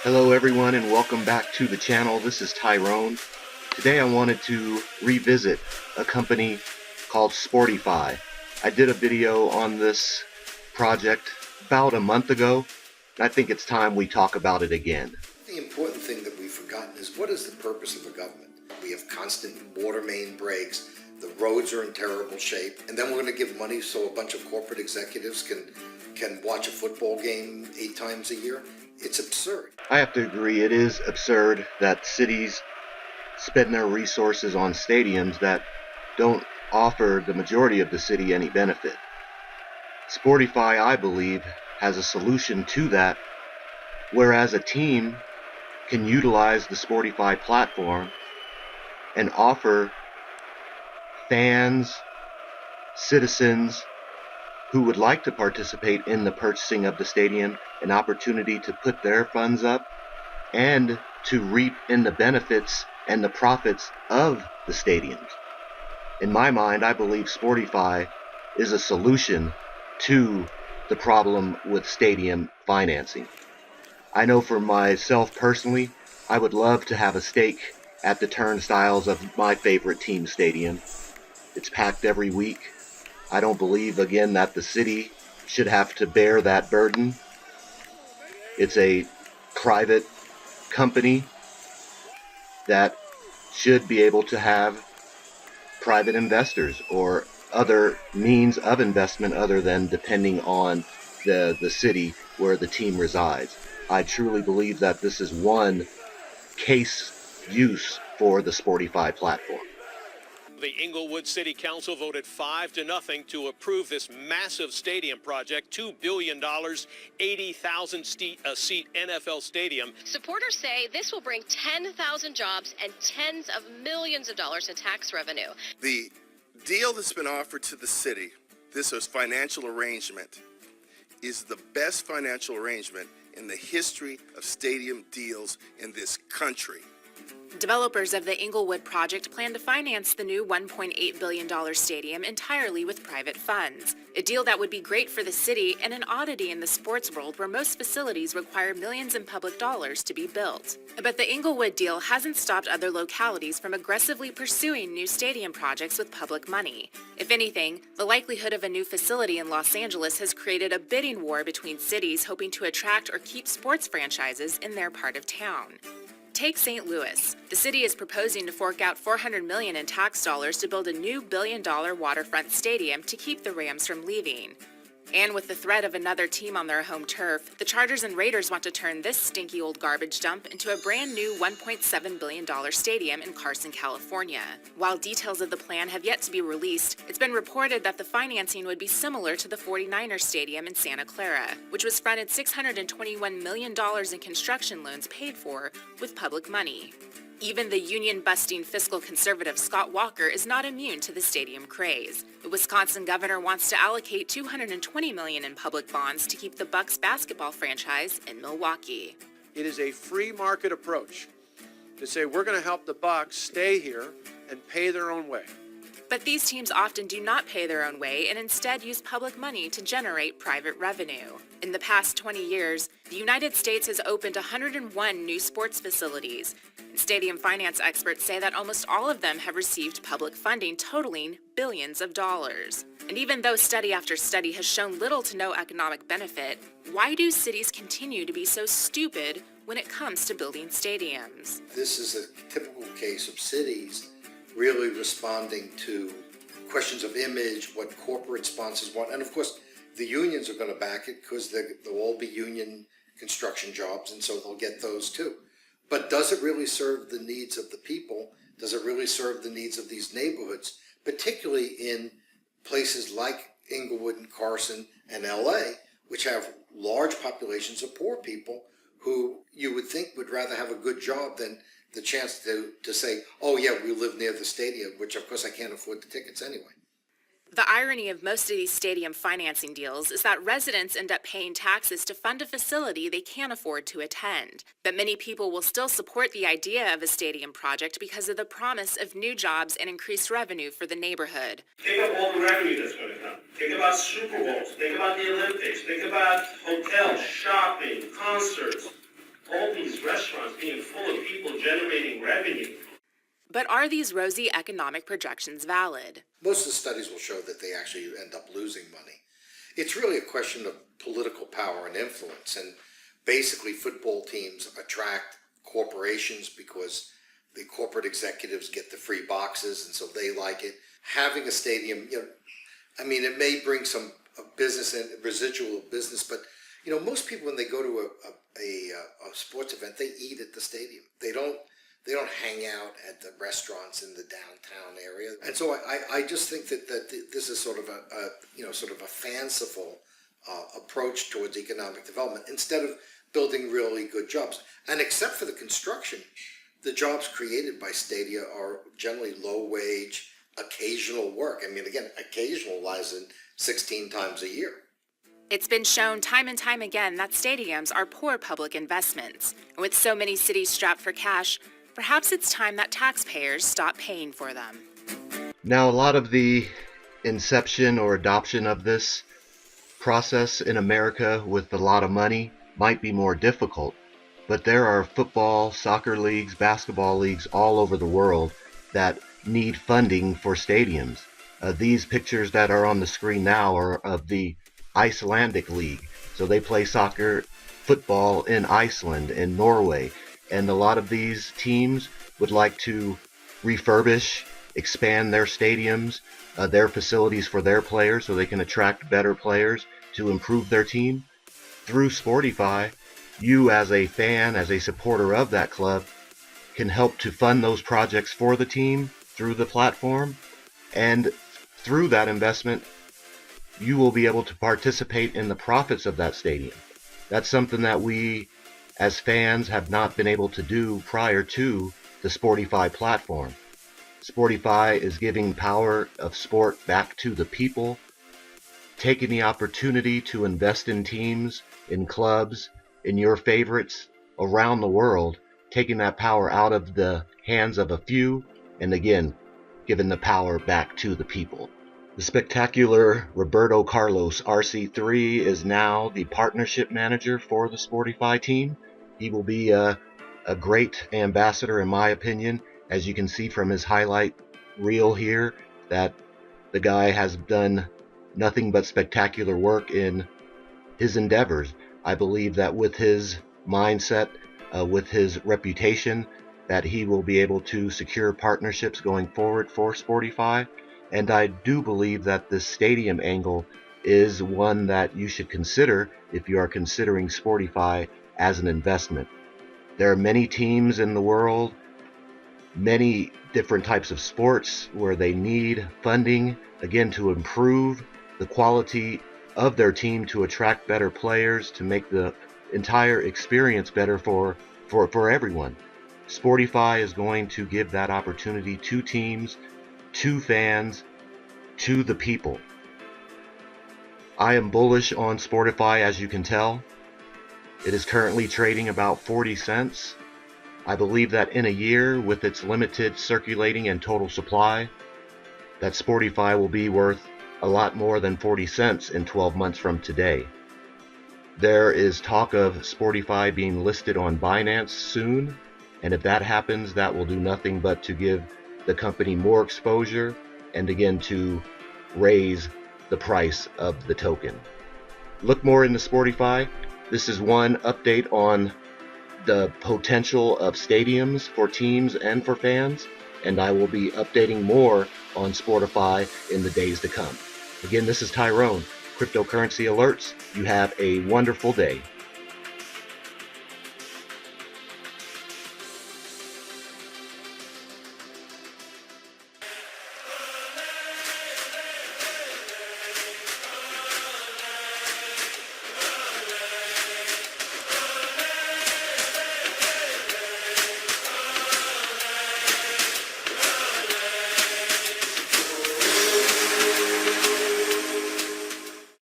Hello everyone and welcome back to the channel. This is Tyrone. Today I wanted to revisit a company called SportyFi. I did a video on this project about a month ago, and I think it's time we talk about it again. The important thing that we've forgotten is, what is the purpose of a government? We have constant water main breaks, the roads are in terrible shape, and then we're going to give money so a bunch of corporate executives can watch a football game 8 times a year? It's absurd. I have to agree, it is absurd that cities spend their resources on stadiums that don't offer the majority of the city any benefit. SportyFi, I believe, has a solution to that, whereas a team can utilize the SportyFi platform and offer fans, citizens who would like to participate in the purchasing of the stadium an opportunity to put their funds up and to reap in the benefits and the profits of the stadiums. In my mind, I believe SportyFi is a solution to the problem with stadium financing. I know for myself personally, I would love to have a stake at the turnstiles of my favorite team stadium. It's packed every week. I don't believe, again, that the city should have to bear that burden. It's a private company that should be able to have private investors or other means of investment other than depending on the city where the team resides. I truly believe that this is one case use for the SportyFi platform. The Inglewood City Council voted 5-0 to approve this massive stadium project, $2 billion, 80,000 seat NFL stadium. Supporters say this will bring 10,000 jobs and tens of millions of dollars in tax revenue. The deal that's been offered to the city, this is financial arrangement, is the best financial arrangement in the history of stadium deals in this country. Developers of the Inglewood project plan to finance the new $1.8 billion stadium entirely with private funds, a deal that would be great for the city and an oddity in the sports world where most facilities require millions in public dollars to be built. But the Inglewood deal hasn't stopped other localities from aggressively pursuing new stadium projects with public money. If anything, the likelihood of a new facility in Los Angeles has created a bidding war between cities hoping to attract or keep sports franchises in their part of town. Take St. Louis. The city is proposing to fork out $400 million in tax dollars to build a new billion-dollar waterfront stadium to keep the Rams from leaving. And with the threat of another team on their home turf, the Chargers and Raiders want to turn this stinky old garbage dump into a brand new $1.7 billion stadium in Carson, California. While details of the plan have yet to be released, it's been reported that the financing would be similar to the 49ers Stadium in Santa Clara, which was fronted $621 million in construction loans paid for with public money. Even the union-busting fiscal conservative Scott Walker is not immune to the stadium craze. The Wisconsin governor wants to allocate $220 million in public bonds to keep the Bucks basketball franchise in Milwaukee. It is a free market approach to say we're going to help the Bucks stay here and pay their own way. But these teams often do not pay their own way and instead use public money to generate private revenue. In the past 20 years, the United States has opened 101 new sports facilities. Stadium finance experts say that almost all of them have received public funding totaling billions of dollars. And even though study after study has shown little to no economic benefit, why do cities continue to be so stupid when it comes to building stadiums? This is a typical case of cities really responding to questions of image, what corporate sponsors want, and of course the unions are going to back it because they'll all be union construction jobs, and so they'll get those too. But does it really serve the needs of the people? Does it really serve the needs of these neighborhoods, particularly in places like Inglewood and Carson and LA, which have large populations of poor people who you would think would rather have a good job than the chance to say, oh yeah, we live near the stadium, which of course I can't afford the tickets anyway. The irony of most of these stadium financing deals is that residents end up paying taxes to fund a facility they can't afford to attend. But many people will still support the idea of a stadium project because of the promise of new jobs and increased revenue for the neighborhood. Think of all the revenue that's going to come. Think about Super Bowls. Think about the Olympics. Think about hotels, shopping, concerts. All these being full of people generating revenue. But are these rosy economic projections valid? Most of the studies will show that they actually end up losing money. It's really a question of political power and influence, and basically football teams attract corporations because the corporate executives get the free boxes, and so they like it. Having a stadium, it may bring some business and residual business, but most people, when they go to a sports event, they eat at the stadium. They don't hang out at the restaurants in the downtown area. And so I just think that this is sort of a fanciful approach towards economic development instead of building really good jobs. And except for the construction, the jobs created by stadia are generally low wage, occasional work. Again, occasional lies in 16 times a year. It's been shown time and time again that stadiums are poor public investments. And with so many cities strapped for cash, perhaps it's time that taxpayers stop paying for them. Now, a lot of the inception or adoption of this process in America with a lot of money might be more difficult, but there are football, soccer leagues, basketball leagues all over the world that need funding for stadiums. These pictures that are on the screen now are of the Icelandic League. So they play soccer, football in Iceland, in Norway, and a lot of these teams would like to refurbish, expand their stadiums, their facilities for their players so they can attract better players to improve their team. Through SportyFi, you as a fan, as a supporter of that club, can help to fund those projects for the team through the platform, and through that investment, you will be able to participate in the profits of that stadium. That's something that we as fans have not been able to do prior to the SportyFi platform. SportyFi is giving power of sport back to the people, taking the opportunity to invest in teams, in clubs, in your favorites around the world, taking that power out of the hands of a few, and again, giving the power back to the people. The spectacular Roberto Carlos RC3 is now the partnership manager for the SportyFi team. He will be a great ambassador, in my opinion. As you can see from his highlight reel here, that the guy has done nothing but spectacular work in his endeavors. I believe that with his mindset, with his reputation, that he will be able to secure partnerships going forward for SportyFi. And I do believe that this stadium angle is one that you should consider if you are considering SportyFi as an investment. There are many teams in the world, many different types of sports where they need funding, again, to improve the quality of their team, to attract better players, to make the entire experience better for everyone. SportyFi is going to give that opportunity to teams, to fans, to the people. I am bullish on SportyFi, as you can tell. It is currently trading about 40 cents. I believe that in a year, with its limited circulating and total supply, that SportyFi will be worth a lot more than 40 cents in 12 months from today. There is talk of SportyFi being listed on Binance soon, and if that happens, that will do nothing but to give the company more exposure and again to raise the price of the token. Look more into SportyFi. This is one update on the potential of stadiums for teams and for fans, and I will be updating more on SportyFi in the days to come. Again, this is Tyrone, CryptoCurrency Alerts. You have a wonderful day.